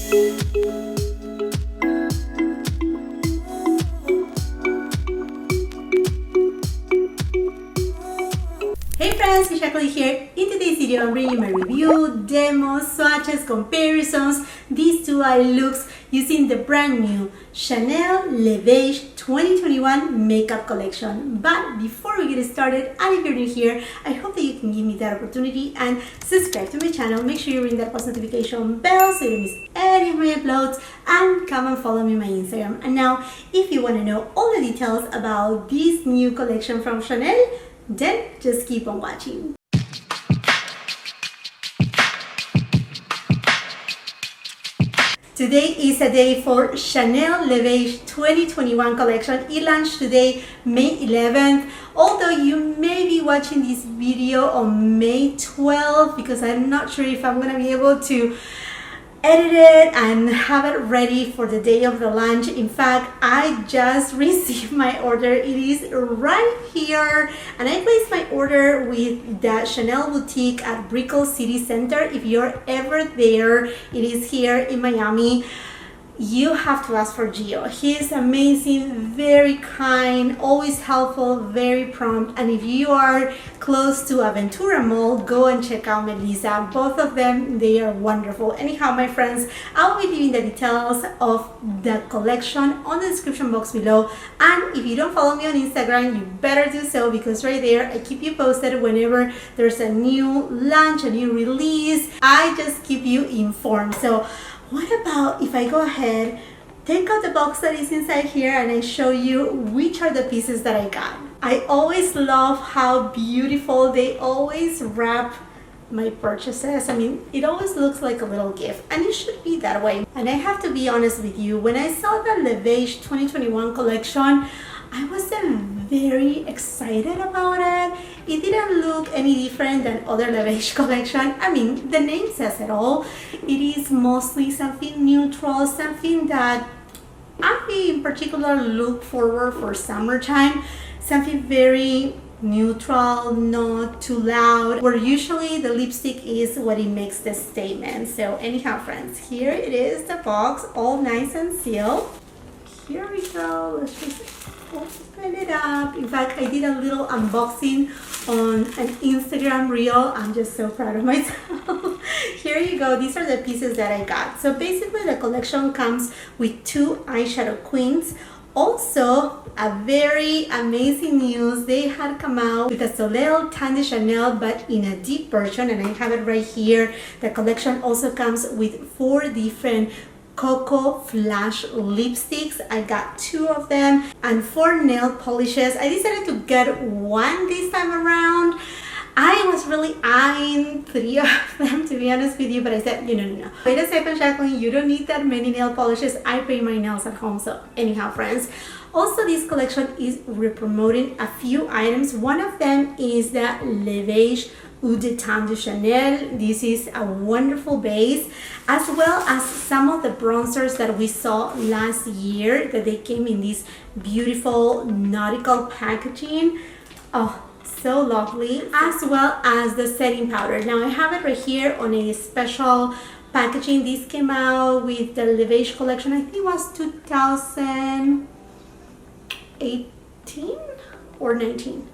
Hey friends, it's Jackeline here. In today's video, I'm bringing you my review, demos, swatches, comparisons, these two eye looks using the brand new Chanel Le Beige 2021 makeup collection. But before we get started, and if you're new here, I hope that you can give me that opportunity and subscribe to my channel. Make sure you ring that post notification bell so you don't miss any of my uploads, and come and follow me on my Instagram. And now, if you want to know all the details about this new collection from Chanel, then just keep on watching. Today is a day for Chanel Le Beige 2021 collection. It launched today, May 11th. Although you may be watching this video on May 12th, because I'm not sure if I'm going to be able to edit it and have it ready for the day of the launch. In fact, I just received my order. It is right here, and I placed my order with the Chanel boutique at Brickell City Center. If you're ever there, it is here in Miami. You have to ask for Gio. He is amazing, very kind, always helpful, very prompt. And if you are close to Aventura Mall, go and check out Melissa. Both of them, they are wonderful. Anyhow, my friends, I will be leaving the details of the collection on the description box below. And if you don't follow me on Instagram, you better do so, because right there, I keep you posted whenever there's a new launch, a new release. I just keep you informed. So what about if I go ahead, take out the box that is inside here, and I show you which are the pieces that I got. I always love how beautiful they always wrap my purchases. I mean, it always looks like a little gift, and it should be that way. And I have to be honest with you, when I saw the Le Beige 2021 collection, I wasn't very excited about it. It didn't look any different than other Le Beige collection. I mean, the name says it all. It is mostly something neutral, something that I in particular look forward for summertime. Something very neutral, not too loud, where usually the lipstick is what it makes the statement. So anyhow, friends, here it is, the box, all nice and sealed. Here we go. Let's just open it up. In fact, I did a little unboxing on an Instagram reel. I'm just so proud of myself. Here you go. These are the pieces that I got. So basically the collection comes with 2 eyeshadow queens. Also, a very amazing news, they had come out with a Soleil TENDRE Chanel, but in a deep version, and I have it right here. The collection also comes with 4 different Coco flash lipsticks. I got 2 of them, and 4 nail polishes. I decided to get 1 this time around. I was really eyeing 3 of them, to be honest with you, but I said, no. Wait a second, Jackeline, you don't need that many nail polishes. I paint my nails at home. So anyhow, friends, also this collection is re-promoting a few items. One of them is the Le Beige Eau de Teint de Chanel. This is a wonderful base, as well as some of the bronzers that we saw last year, that they came in this beautiful nautical packaging. Oh, so lovely. As well as the setting powder. Now I have it right here on a special packaging. This came out with the Le Beige collection, I think it was 2018 or 19.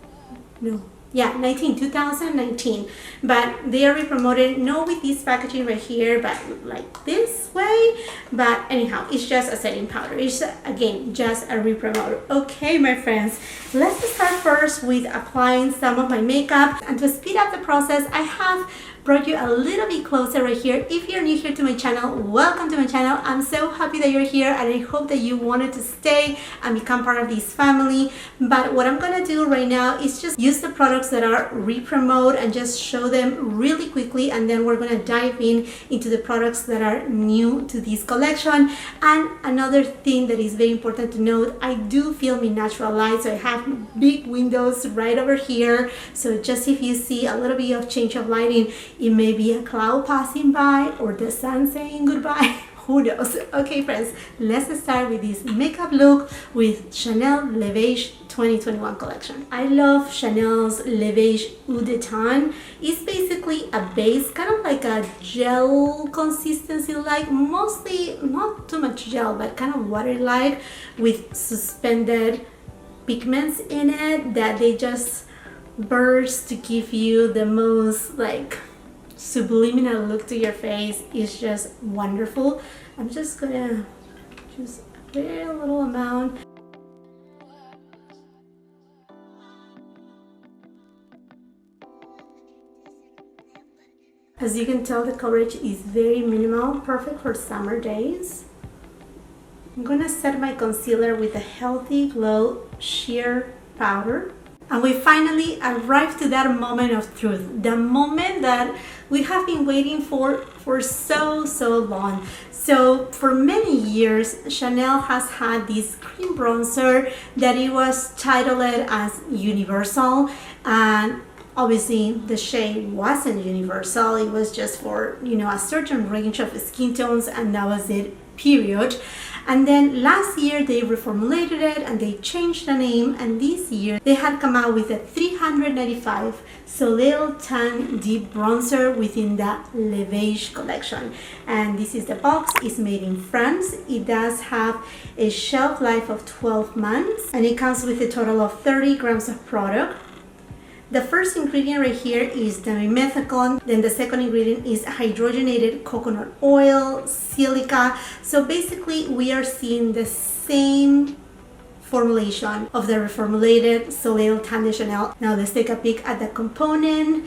No. Yeah, 2019, but they are re-promoted, not with this packaging right here, but like this way. But anyhow, it's just a setting powder. It's, again, just a re-promote. Okay, my friends, let's start first with applying some of my makeup. And to speed up the process, I have brought you a little bit closer right here. If you're new here to my channel, welcome to my channel. I'm so happy that you're here, and I hope that you wanted to stay and become part of this family. But what I'm gonna do right now is just use the products that are re-promote and just show them really quickly, and then we're gonna dive into the products that are new to this collection. And another thing that is very important to note, I do film in natural light, so I have big windows right over here. So just if you see a little bit of change of lighting, it may be a cloud passing by or the sun saying goodbye who knows? Okay friends, let's start with this makeup look with Chanel Le Beige 2021 collection. I love Chanel's Le Beige Eau de Teint. It's basically a base, kind of like a gel consistency, like mostly not too much gel, but kind of water-like with suspended pigments in it that they just burst to give you the most like subliminal look to your face. Is just wonderful. I'm just gonna use a very little amount. As you can tell, the coverage is very minimal, perfect for summer days. I'm gonna set my concealer with a Healthy Glow sheer powder. And we finally arrived to that moment of truth, the moment that we have been waiting for so long. So for many years, Chanel has had this cream bronzer that it was titled as Universal, and obviously the shade wasn't universal. It was just for, you know, a certain range of skin tones, and that was it, period. And then last year they reformulated it and they changed the name, and this year they had come out with a 395 Soleil Tan Deep Bronzer within the Le Beige collection. And this is the box. It's made in France. It does have a shelf life of 12 months and it comes with a total of 30 grams of product. The first ingredient right here is dimethicone. Then the second ingredient is hydrogenated coconut oil, silica. So basically we are seeing the same formulation of the reformulated Soleil Tan de Chanel. Now let's take a peek at the component.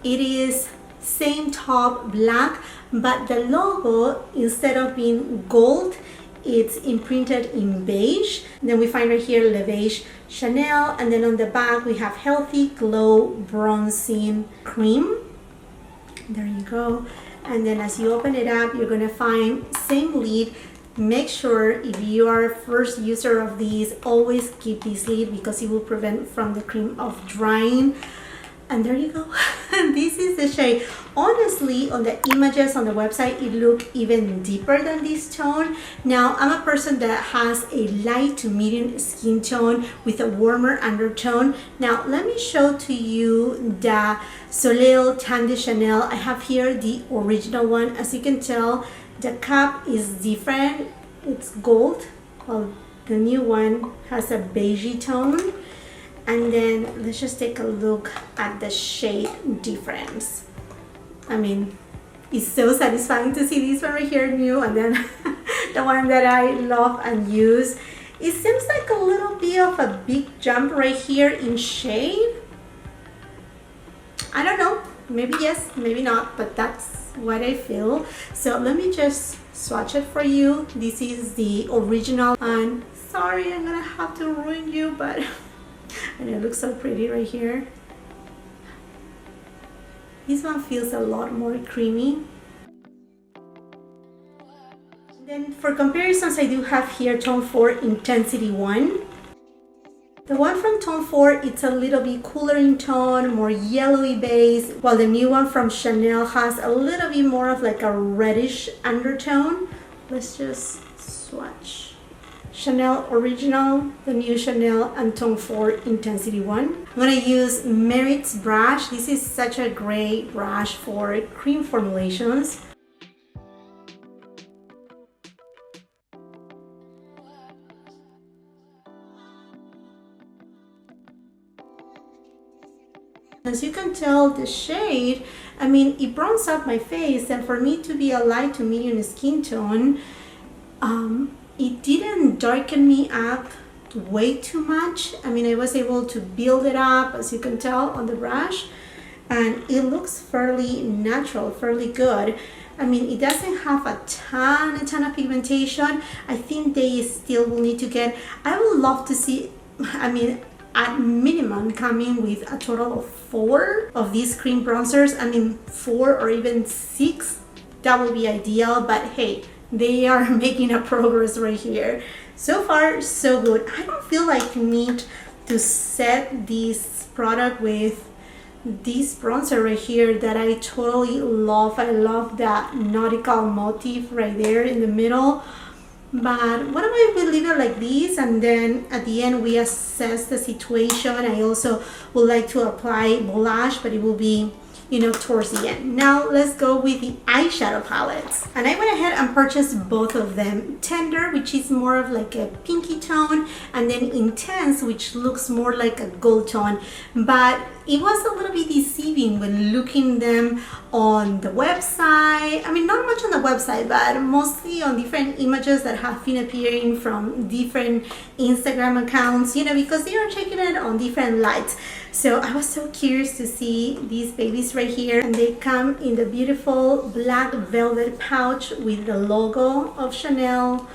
It is same top, black, but the logo, instead of being gold, it's imprinted in beige. Then we find right here Le Beige Chanel, and then on the back we have Healthy Glow Bronzing Cream. There you go. And then as you open it up, you're gonna find same lid. Make sure if you are a first user of these, always keep this lid because it will prevent from the cream of drying. And there you go. This is the shade. Honestly, on the images on the website, it looked even deeper than this tone. Now, I'm a person that has a light to medium skin tone with a warmer undertone. Now, let me show to you the Soleil Tan de Chanel. I have here the original one. As you can tell, the cap is different. It's gold, while the new one has a beigey tone. And then let's just take a look at the shade difference. I mean, it's so satisfying to see this one right here new, and then the one that I love and use. It seems like a little bit of a big jump right here in shade. I don't know, maybe yes, maybe not, but that's what I feel. So let me just swatch it for you. This is the original, and sorry, I'm gonna have to ruin you, but and it looks so pretty right here. This one feels a lot more creamy. Then for comparisons, I do have here Tone 4 Intensity 1. The one from Tone 4, it's a little bit cooler in tone, more yellowy base, while the new one from Chanel has a little bit more of like a reddish undertone. Let's just swatch. Chanel Original, the new Chanel, and Tone 4 Intensity 1. I'm going to use Merit's brush. This is such a great brush for cream formulations. As you can tell, the shade, I mean, it bronzes up my face, and for me to be a light to medium skin tone, it didn't darken me up way too much. I mean, I was able to build it up, as you can tell on the brush, and it looks fairly natural, fairly good. I mean, it doesn't have a ton of pigmentation. I think they still will need to get, I would love to see, I mean, at minimum coming with a total of 4 of these cream bronzers. I mean, 4 or even 6, that would be ideal, but hey, they are making a progress right here. So far, so good. I don't feel like need to set this product with this bronzer right here that I totally love. I love that nautical motif right there in the middle. But what if we leave it like this, and then at the end we assess the situation? I also would like to apply blush, but it will be, you know, towards the end. Now let's go with the eyeshadow palettes, and I went ahead and purchased both of them. Tender, which is more of like a pinky tone, and then Intense, which looks more like a gold tone. But it was a little bit deceiving when looking them on the website. I mean, not much on the website, but mostly on different images that have been appearing from different Instagram accounts, you know, because they are checking it on different lights. So I was so curious to see these babies right here, and they come in the beautiful black velvet pouch with the logo of Chanel.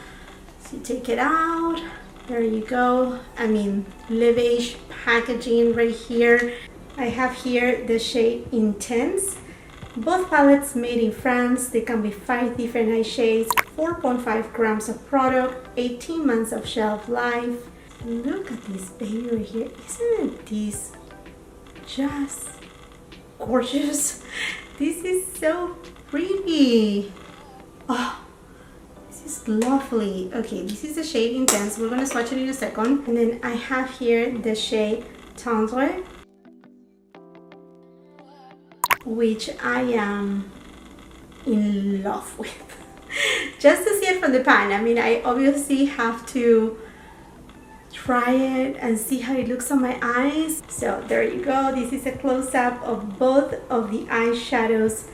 So you take it out, there you go. I mean, lavish packaging right here. I have here the shade Intense. Both palettes made in France. They come with 5 different eye shades, 4.5 grams of product, 18 months of shelf life. Look at this baby right here. Isn't this just gorgeous? This is so pretty. Oh, this is lovely. Okay, this is the shade Intense. We're gonna swatch it in a second. And then I have here the shade Tendre, which I am in love with. Just to see it from the pan. I mean, I obviously have to try it and see how it looks on my eyes. So there you go. This is a close-up of both of the eyeshadows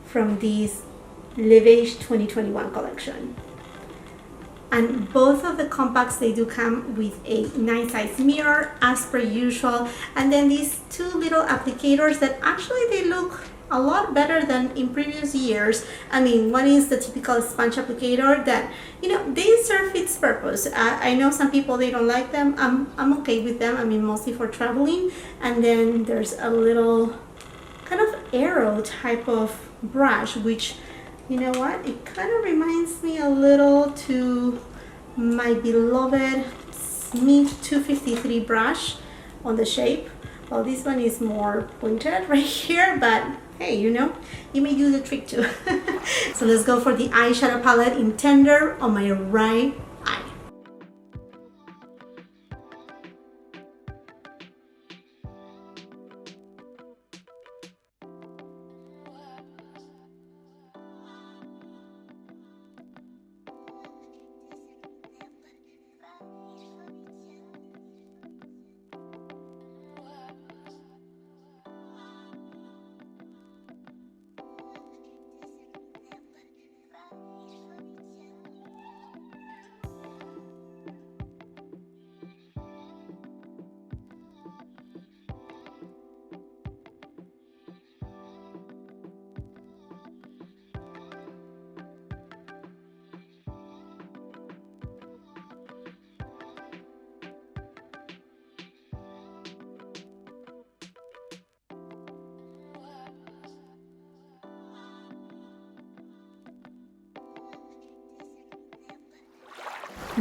from this Beiges 2021 collection. And both of the compacts, they do come with a nice size mirror as per usual, and then these 2 little applicators that actually they look a lot better than in previous years. I mean, one is the typical sponge applicator that, you know, they serve its purpose. I know some people, they don't like them. I'm okay with them. I mean, mostly for traveling. And then there's a little kind of arrow type of brush, which, you know what, it kind of reminds me a little to my beloved Smith 253 brush on the shape. Well, this one is more pointed right here, but hey, you know, you may do the trick too. So let's go for the eyeshadow palette in Tender on my right eye.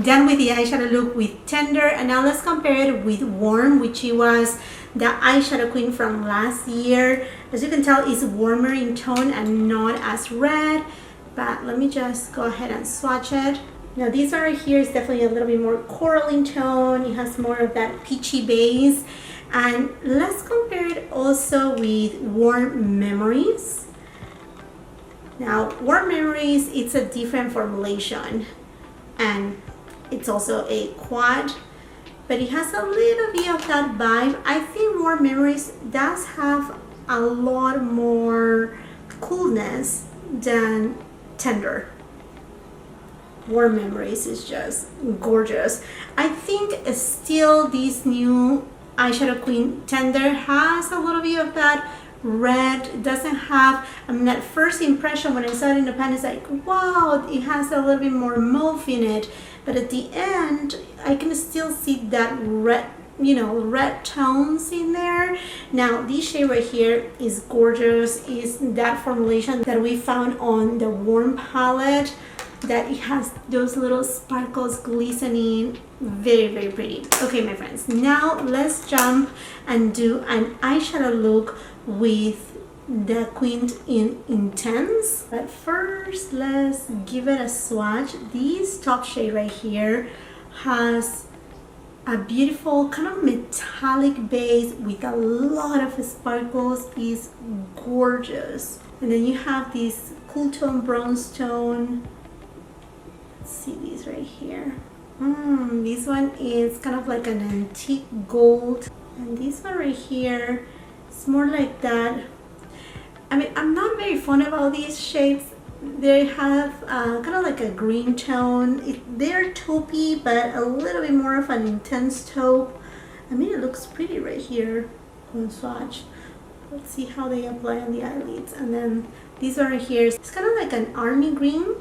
Done with the eyeshadow look with Tender, and now let's compare it with Warm, which it was the eyeshadow queen from last year. As you can tell, it's warmer in tone and not as red, but let me just go ahead and swatch it. Now this one right here is definitely a little bit more coral in tone. It has more of that peachy base. And let's compare it also with Warm Memories. Now Warm Memories, it's a different formulation, and it's also a quad, but it has a little bit of that vibe. I think Warm Memories does have a lot more coolness than Tender. Warm Memories is just gorgeous. I think still this new eyeshadow queen Tender has a little bit of that red. It doesn't have, I mean, that first impression when I saw it in the pan is like, wow, it has a little bit more mauve in it, but at the end I can still see that red, you know, red tones in there. Now this shade right here is gorgeous. Is that formulation that we found on the Warm palette, that it has those little sparkles glistening. Very, very pretty. Okay, my friends, now let's jump and do an eyeshadow look with the Queen in Intense. But first, let's give it a swatch. This top shade right here has a beautiful kind of metallic base with a lot of sparkles. Is gorgeous. And then you have this cool tone bronze tone. Let's see this right here. This one is kind of like an antique gold, and this one right here, it's more like that. I mean, I'm not very fond about these shades. They have kind of like a green tone. They're taupey, but a little bit more of an intense taupe. I mean, it looks pretty right here on swatch. Let's see how they apply on the eyelids. And then this one right here, it's kind of like an army green.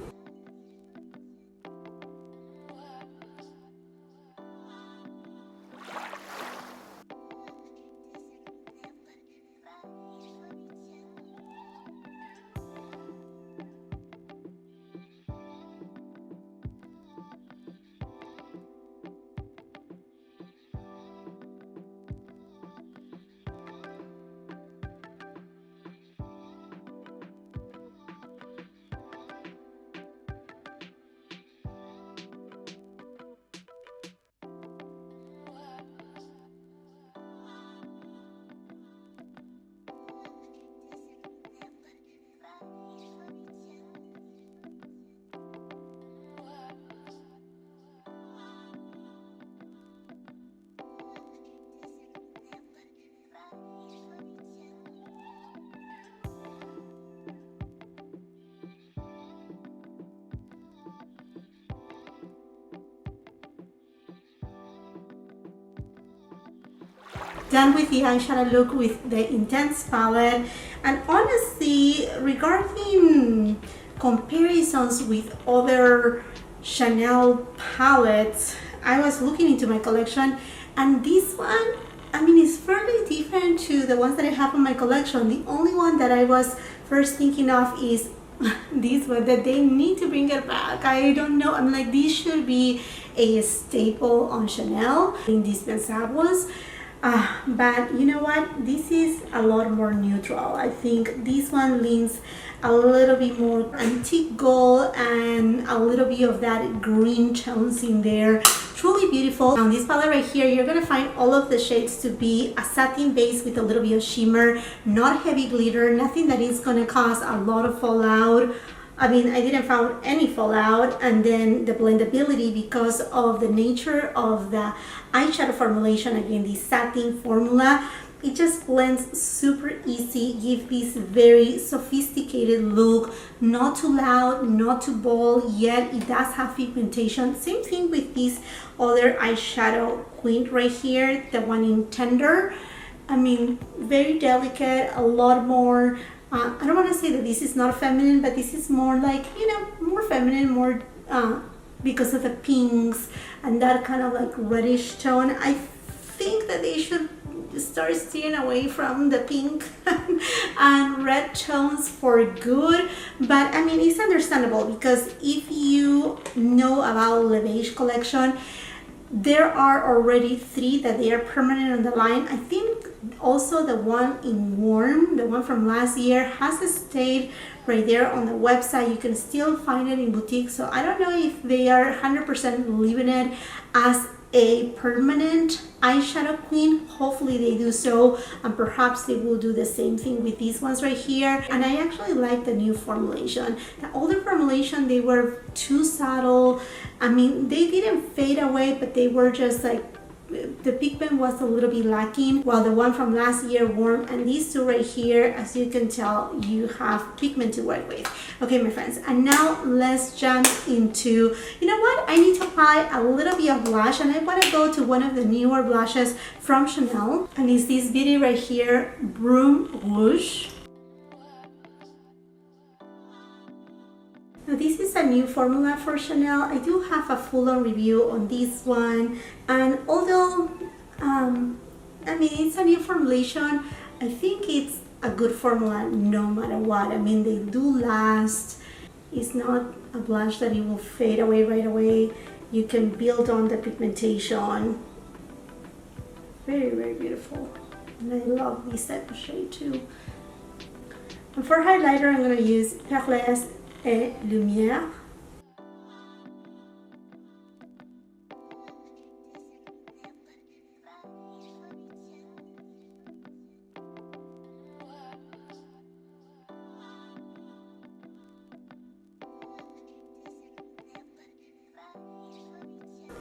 Done with the eyeshadow look with the Intense palette. And honestly, regarding comparisons with other Chanel palettes, I was looking into my collection, and this one, I mean, it's fairly different to the ones that I have in my collection. The only one that I was first thinking of is this one, that they need to bring it back. I don't know, I'm like, this should be a staple on Chanel, indispensables. But you know what, this is a lot more neutral. I think this one leans a little bit more antique gold and a little bit of that green tones in there. Truly beautiful. On this palette right here, you're gonna find all of the shades to be a satin base with a little bit of shimmer, not heavy glitter, nothing that is gonna cause a lot of fallout. I mean, I didn't find any fallout. And then the blendability, because of the nature of the eyeshadow formulation, again, the satin formula, it just blends super easy, give this very sophisticated look, not too loud, not too bold, yet it does have pigmentation. Same thing with this other eyeshadow queen right here, the one in Tender. I mean, very delicate, a lot more I don't want to say that this is not feminine, but this is more like, you know, more feminine, more because of the pinks and that kind of like reddish tone. I think that they should start steering away from the pink and red tones for good. But I mean, it's understandable, because if you know about the Beige collection, there are already 3 that they are permanent on the line. I think also the one in Warm, the one from last year, has stayed right there on the website. You can still find it in boutiques. So I don't know if they are 100% leaving it as a permanent eyeshadow queen. Hopefully they do so, and perhaps they will do the same thing with these ones right here. And I actually like the new formulation. The older formulation, they were too subtle. I mean, they didn't fade away, but they were just like, the pigment was a little bit lacking, while the one from last year, Warm, and these 2 right here, as you can tell, you have pigment to work with. Okay, my friends, and now let's jump into, you know what, I need to apply a little bit of blush, and I want to go to one of the newer blushes from Chanel, and it's this beauty right here, Rouge. Now this is a new formula for Chanel. I do have a full-on review on this one, and although I mean, it's a new formulation, I think it's a good formula no matter what. I mean, they do last. It's not a blush that it will fade away right away. You can build on the pigmentation. Very, very beautiful. And I love this type of shade too. And for highlighter, I'm going to use Perles et Lumière.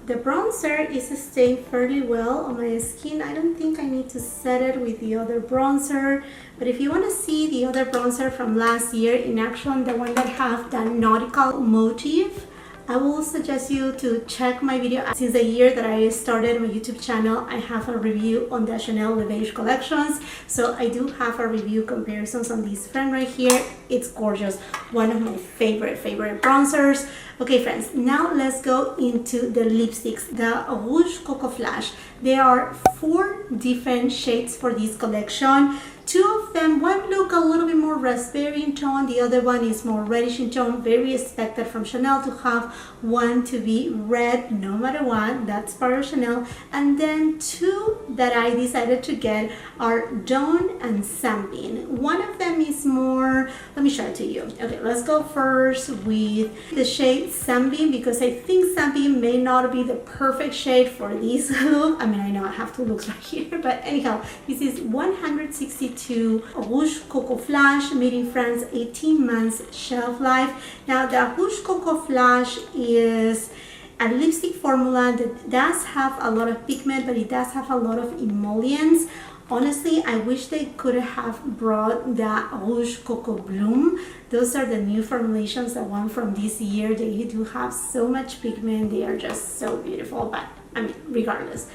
The bronzer is staying fairly well on my skin. I don't think I need to set it with the other bronzer, but if you want to see the other bronzer from last year in action, the one that have that nautical motif, I will suggest you to check my video. Since the year that I started my YouTube channel, I have a review on the Chanel Le Beige collections. So I do have a review comparisons on this friend right here. It's gorgeous. One of my favorite bronzers. Okay friends, now let's go into the lipsticks. The Rouge Coco Flash. There are 4 different shades for this collection. 2 of them, one look a little bit more raspberry in tone, the other one is more reddish in tone. Very expected from Chanel to have one to be red no matter what. That's part of Chanel. And then 2 that I decided to get are Dawn and Sunbeam. One of them is more, let me show it to you. Okay, let's go first with the shade Sunbeam, because I think Sunbeam may not be the perfect shade for this look. I mean, I know I have 2 looks right here, but anyhow, this is 162 Rouge Coco Flash, made in France, 18 months shelf life. Now, the Rouge Coco Flash is a lipstick formula that does have a lot of pigment, but it does have a lot of emollients. Honestly, I wish they could have brought the Rouge Coco Bloom. Those are the new formulations, the one from this year. They do have so much pigment. They are just so beautiful, but I mean, regardless.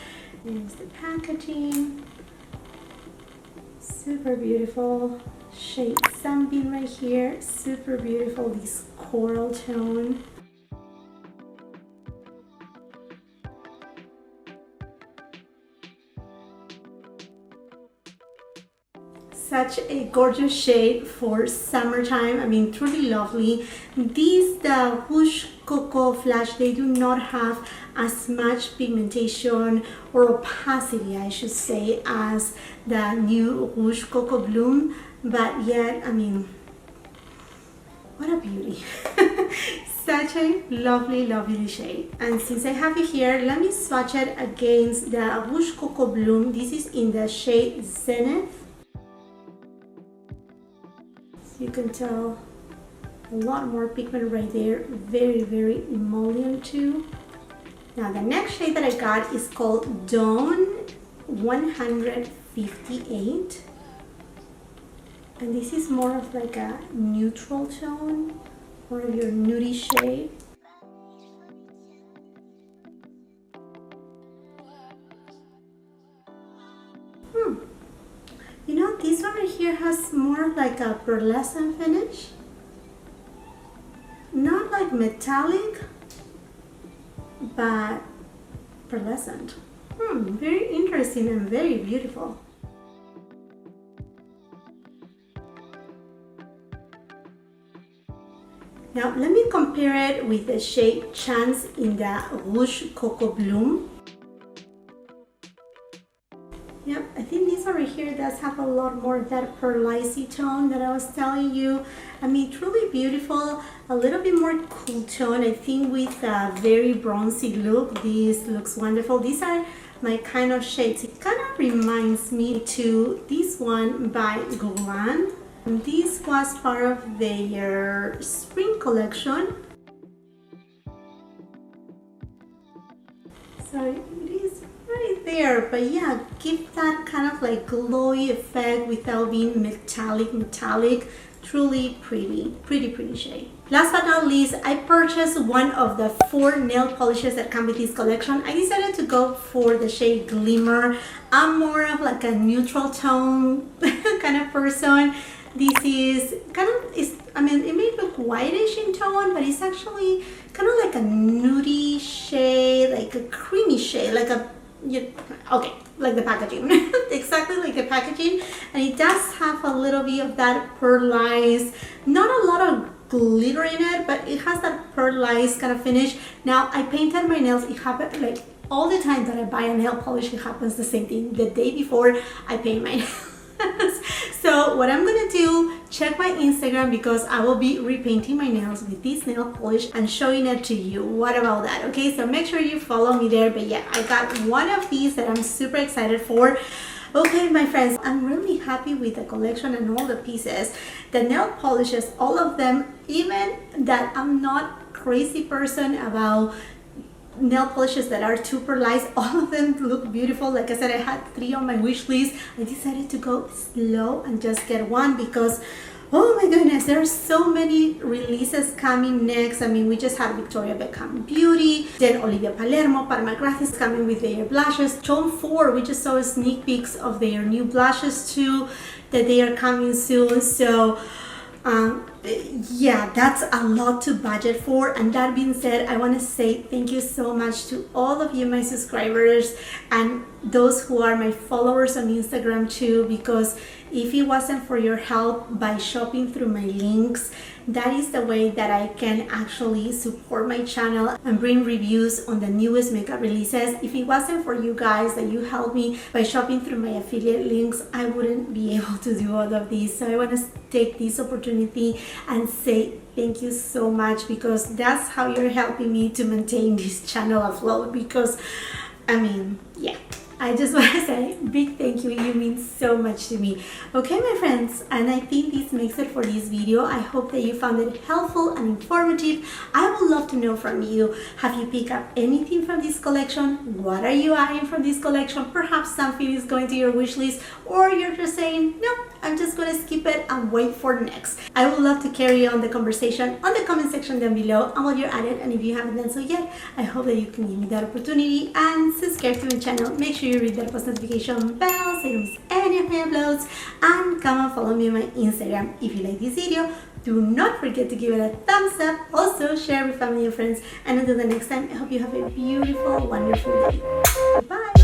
Here's the packaging. Super beautiful. Shade Sunbeam right here. Super beautiful, this coral tone. Such a gorgeous shade for summertime. I mean, truly lovely. These, the Rouge Coco Flash, they do not have as much pigmentation or opacity, I should say, as the new Rouge Coco Bloom, but yet, I mean, what a beauty. Such a lovely shade. And since I have it here, let me swatch it against the Rouge Coco Bloom. This is in the shade Zenith. You can tell a lot more pigment right there. Very emollient too. Now the next shade that I got is called Dawn 158, and this is more of like a neutral tone, more of your nudie shade. You know, this one right here has more of like a pearlescent finish. Not like metallic, but pearlescent. Very interesting and very beautiful. Now let me compare it with the shade Chance in the Rouge Coco Bloom. Yep, I think this over here does have a lot more of that pearlescent tone that I was telling you. I mean, truly beautiful, a little bit more cool tone. I think with a very bronzy look, this looks wonderful. These are my kind of shades. It kind of reminds me to this one by Glimmer. This was part of their spring collection. So it is right there, but yeah, give that kind of like glowy effect without being metallic. Truly pretty shade. Last but not least, I purchased one of the 4 nail polishes that come with this collection. I decided to go for the shade Glimmer. I'm more of like a neutral tone kind of person. This is kind of, I mean, it may look whitish in tone, but it's actually kind of like a nudie shade, like a creamy shade, like a, okay, like the packaging. Exactly like the packaging. And it does have a little bit of that pearlized, not a lot of glitter in it, but it has that pearlized kind of finish. Now, I painted my nails. It happened like all the time that I buy a nail polish, it happens the same thing. The day before I paint my nails. So what I'm gonna do check my Instagram because I will be repainting my nails with this nail polish and showing it to you. What about that? Okay, so make sure you follow me there. But yeah, I got one of these that I'm super excited for. Okay, my friends, I'm really happy with the collection and all the pieces. The nail polishes, all of them, even that I'm not crazy person about nail polishes that are super light, all of them look beautiful. Like I said, I had 3 on my wish list. I decided to go slow and just get one because oh my goodness, there are so many releases coming next. I mean, we just had Victoria Beckham Beauty, then Olivia Palermo, Pat McGrath is coming with their blushes. Tom Ford, we just saw sneak peeks of their new blushes too, that they are coming soon. So yeah, that's a lot to budget for. And that being said, I want to say thank you so much to all of you, my subscribers, and those who are my followers on Instagram too, because if it wasn't for your help by shopping through my links, that is the way that I can actually support my channel and bring reviews on the newest makeup releases. If it wasn't for you guys that you helped me by shopping through my affiliate links, I wouldn't be able to do all of these. So I want to take this opportunity and say thank you so much, because that's how you're helping me to maintain this channel afloat. Because I mean, yeah, I just want to say big thank you. You mean so much to me. Okay, my friends, and I think this makes it for this video. I hope that you found it helpful and informative. I would love to know from you, have you picked up anything from this collection? What are you eyeing from this collection? Perhaps something is going to your wish list, or you're just saying, no, I'm just going to skip it and wait for next. I would love to carry on the conversation on the comment section down below, and while you're at it, and if you haven't done so yet, I hope that you can give me that opportunity and subscribe to my channel. Make sure you read that post notification bell so you don't miss any of my uploads, and come and follow me on my Instagram. If you like this video, do not forget to give it a thumbs up. Also share with family and friends, and until the next time, I hope you have a beautiful, wonderful day. Bye.